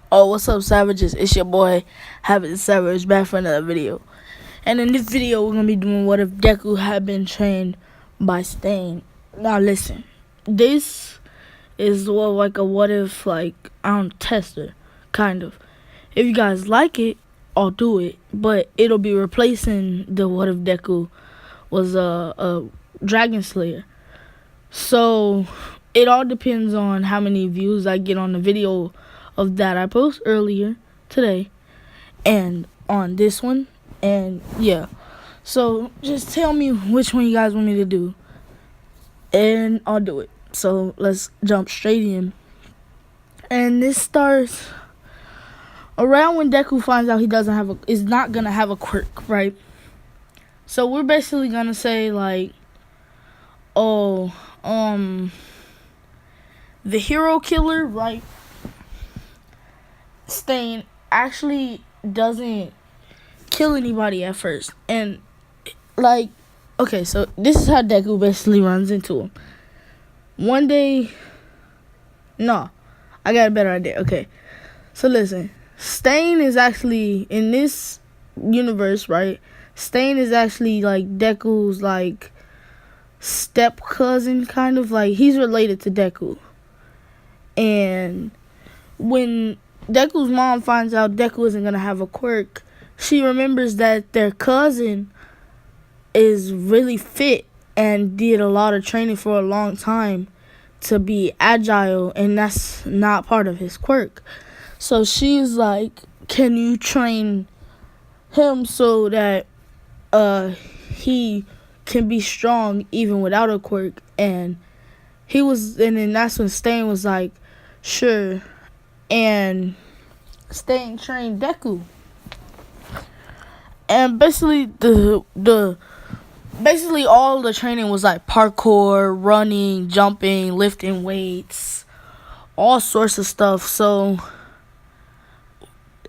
Oh, what's up, savages? It's your boy, Habit the Savage, back for another video. And in this video, we're gonna be doing what if Deku had been trained by Stain. Now, listen, this is like a what if, like, I don't tester, kind of. If you guys like it, I'll do it, but it'll be replacing the what if Deku was a Dragon Slayer. So it all depends on how many views I get on the video of that I post earlier today and on this one. And yeah, so just tell me which one you guys want me to do and I'll do it. So let's jump straight in. And this starts around when Deku finds out he is not gonna have a quirk, right? So we're basically gonna say like, oh, the hero killer, right? Stain actually doesn't kill anybody at first. And, like, okay, so this is how Deku basically runs into him. One day, no, I got a better idea. Okay, so listen, Stain is actually, in this universe, right? Stain is actually, like, Deku's, like, step cousin, kind of. Like, he's related to Deku. And when Deku's mom finds out Deku isn't going to have a quirk, she remembers that their cousin is really fit and did a lot of training for a long time to be agile, and that's not part of his quirk. So she's like, can you train him so that he can be strong even without a quirk? And then that's when Stain was like, sure. And Stain trained Deku. And basically basically all the training was like parkour, running, jumping, lifting weights, all sorts of stuff. So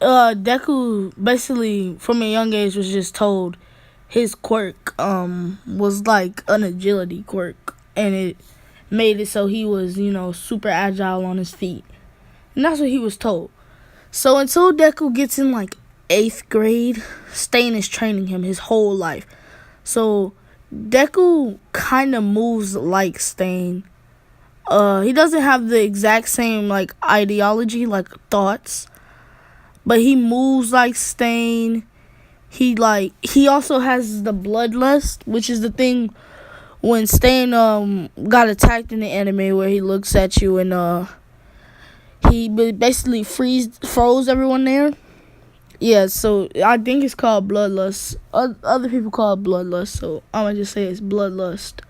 Deku basically from a young age was just told his quirk was like an agility quirk, and it made it so he was, super agile on his feet. And that's what he was told. So until Deku gets in like 8th grade, Stain is training him his whole life. So Deku kind of moves like Stain. He doesn't have the exact same like ideology, like thoughts, but he moves like Stain. He also has the bloodlust, which is the thing when Stain got attacked in the anime where he looks at you and he basically froze everyone there. Yeah, so I think it's called bloodlust. Other people call it bloodlust, so I'm gonna just say it's bloodlust.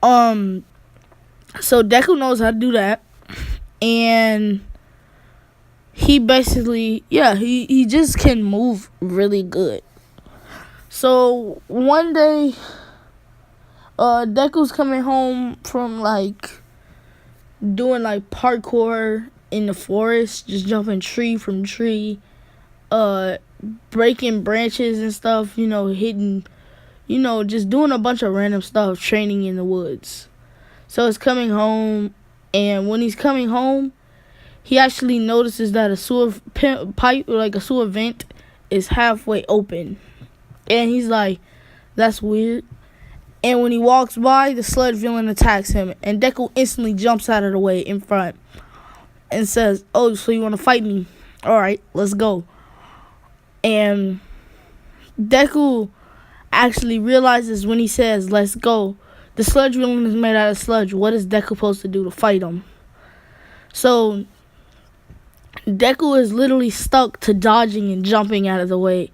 So Deku knows how to do that, and he basically, he just can move really good. So one day, Deku's coming home from like doing like parkour in the forest, just jumping tree from tree, breaking branches and stuff, hitting, just doing a bunch of random stuff, training in the woods. So he's coming home, and when he's coming home, he actually notices that a sewer pipe, or like a sewer vent, is halfway open. And he's like, that's weird. And when he walks by, the sludge villain attacks him, and Deku instantly jumps out of the way in front and says, oh, so you want to fight me? Alright, let's go. And Deku actually realizes when he says, let's go, the sludge villain is made out of sludge. What is Deku supposed to do to fight him? So Deku is literally stuck to dodging and jumping out of the way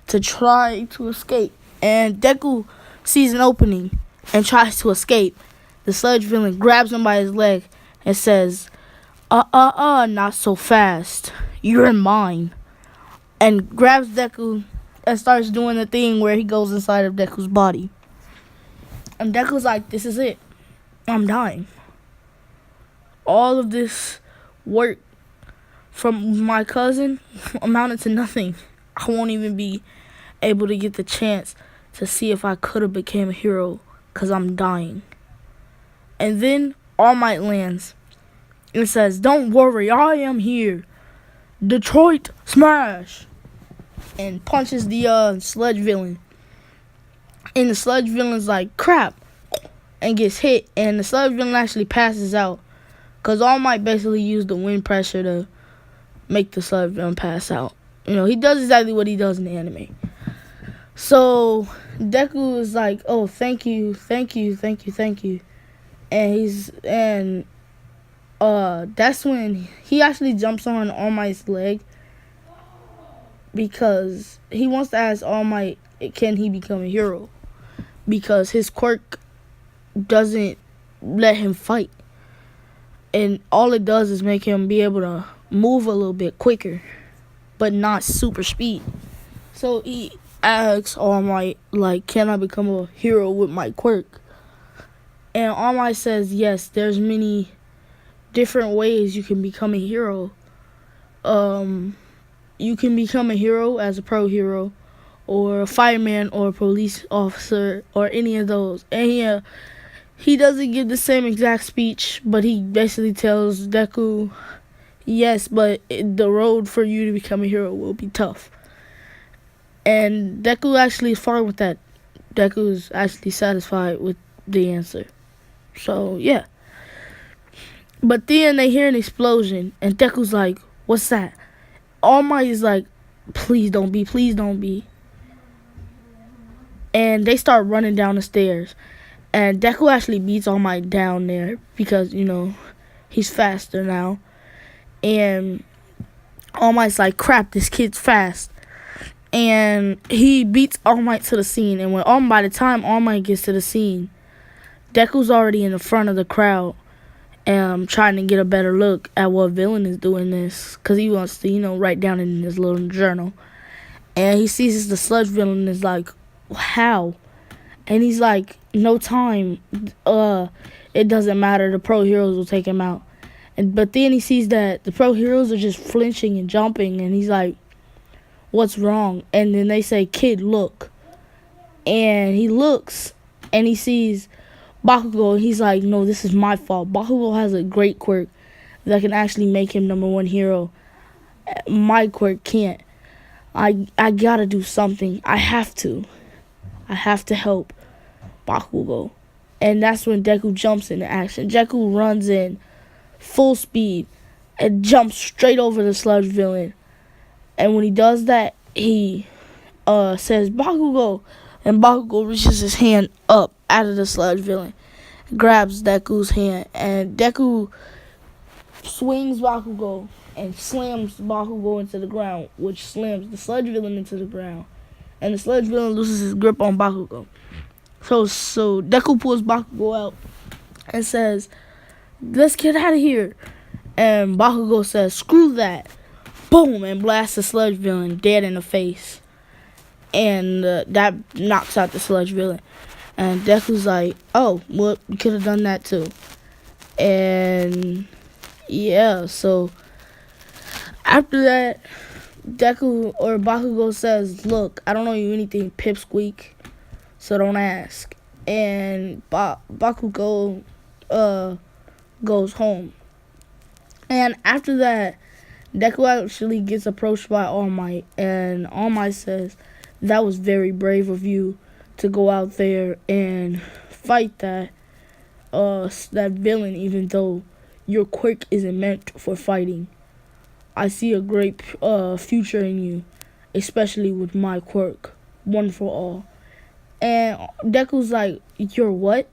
to try to escape. And Deku sees an opening and tries to escape. The sludge villain grabs him by his leg and says, not so fast. You're mine. And grabs Deku and starts doing the thing where he goes inside of Deku's body. And Deku's like, this is it. I'm dying. All of this work from my cousin amounted to nothing. I won't even be able to get the chance to see if I could have became a hero because I'm dying. And then All Might lands and says, don't worry, I am here. Detroit smash, and punches the sludge villain. And the sludge villain's like, crap, and gets hit. And the sludge villain actually passes out. Because All Might basically used the wind pressure to make the sludge villain pass out. He does exactly what he does in the anime. So Deku is like, oh, thank you. And that's when he actually jumps on All Might's leg, because he wants to ask All Might, can he become a hero? Because his quirk doesn't let him fight. And all it does is make him be able to move a little bit quicker, but not super speed. So he asks All Might, like, can I become a hero with my quirk? And All Might says, yes, there's many different ways you can become a hero. You can become a hero as a pro hero, or a fireman, or a police officer, or any of those. And he doesn't give the same exact speech, but he basically tells Deku, yes, but the road for you to become a hero will be tough. And Deku actually is fine with that. Deku is actually satisfied with the answer. So, yeah. But then they hear an explosion, and Deku's like, what's that? All Might is like, please don't be. And they start running down the stairs. And Deku actually beats All Might down there because, he's faster now. And All Might's like, crap, this kid's fast. And he beats All Might to the scene. And by the time All Might gets to the scene, Deku's already in the front of the crowd, trying to get a better look at what villain is doing this. Because he wants to, write down in his little journal. And he sees the sludge villain and is like, how? And he's like, no time. It doesn't matter. The pro heroes will take him out. But then he sees that the pro heroes are just flinching and jumping. And he's like, what's wrong? And then they say, kid, look. And he looks and he sees Bakugo. And he's like, no, this is my fault. Bakugo has a great quirk that can actually make him #1 hero. My quirk can't. I gotta do something. I have to help Bakugo. And that's when Deku jumps into action. Deku runs in full speed and jumps straight over the sludge villain. And when he does that, he says, Bakugo. And Bakugo reaches his hand up out of the sludge villain, grabs Deku's hand, and Deku swings Bakugo and slams Bakugo into the ground, which slams the sludge villain into the ground. And the sludge villain loses his grip on Bakugo. So Deku pulls Bakugo out and says, let's get out of here. And Bakugo says, screw that. Boom, and blasts the sludge villain dead in the face. And that knocks out the sludge villain. And Deku's like, oh, well, you could have done that too. And yeah, so after that, Deku or Bakugo says, look, I don't know you anything, pipsqueak, so don't ask. And Bakugo goes home. And after that, Deku actually gets approached by All Might, and All Might says, that was very brave of you to go out there and fight that villain, even though your quirk isn't meant for fighting. I see a great future in you, especially with my quirk, one for all. And Deku's like, you're what?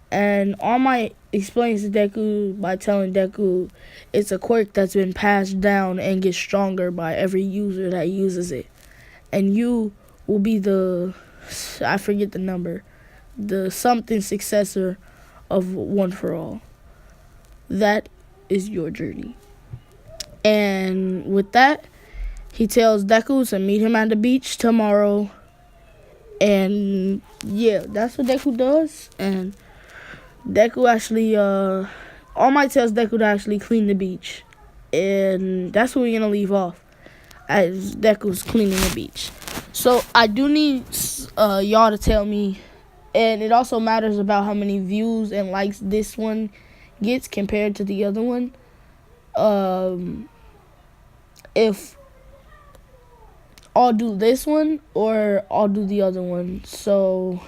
And All Might explains to Deku by telling Deku it's a quirk that's been passed down and gets stronger by every user that uses it. And you will be I forget the number, the something successor of one for all. That is your journey. And with that, he tells Deku to meet him at the beach tomorrow. And yeah, that's what Deku does. And Deku actually, All Might tells Deku to actually clean the beach. And that's where we're going to leave off, as Deku's cleaning the beach. So I do need y'all to tell me, and it also matters about how many views and likes this one gets compared to the other one. if I'll do this one or I'll do the other one. So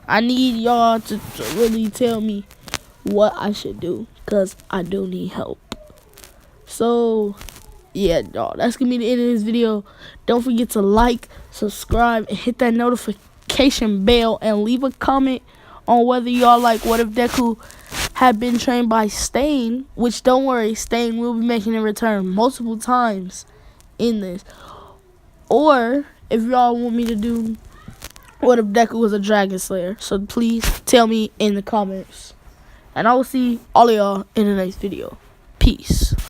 I need y'all to really tell me what I should do, because I do need help. So yeah, y'all, that's gonna be the end of this video. Don't forget to like, subscribe, and hit that notification bell, and leave a comment on whether y'all like What If Deku had been trained by Stain, which don't worry, Stain will be making a return multiple times in this. Or if y'all want me to do What If Deku was a Dragon Slayer. So please tell me in the comments. And I will see all of y'all in the next video. Peace.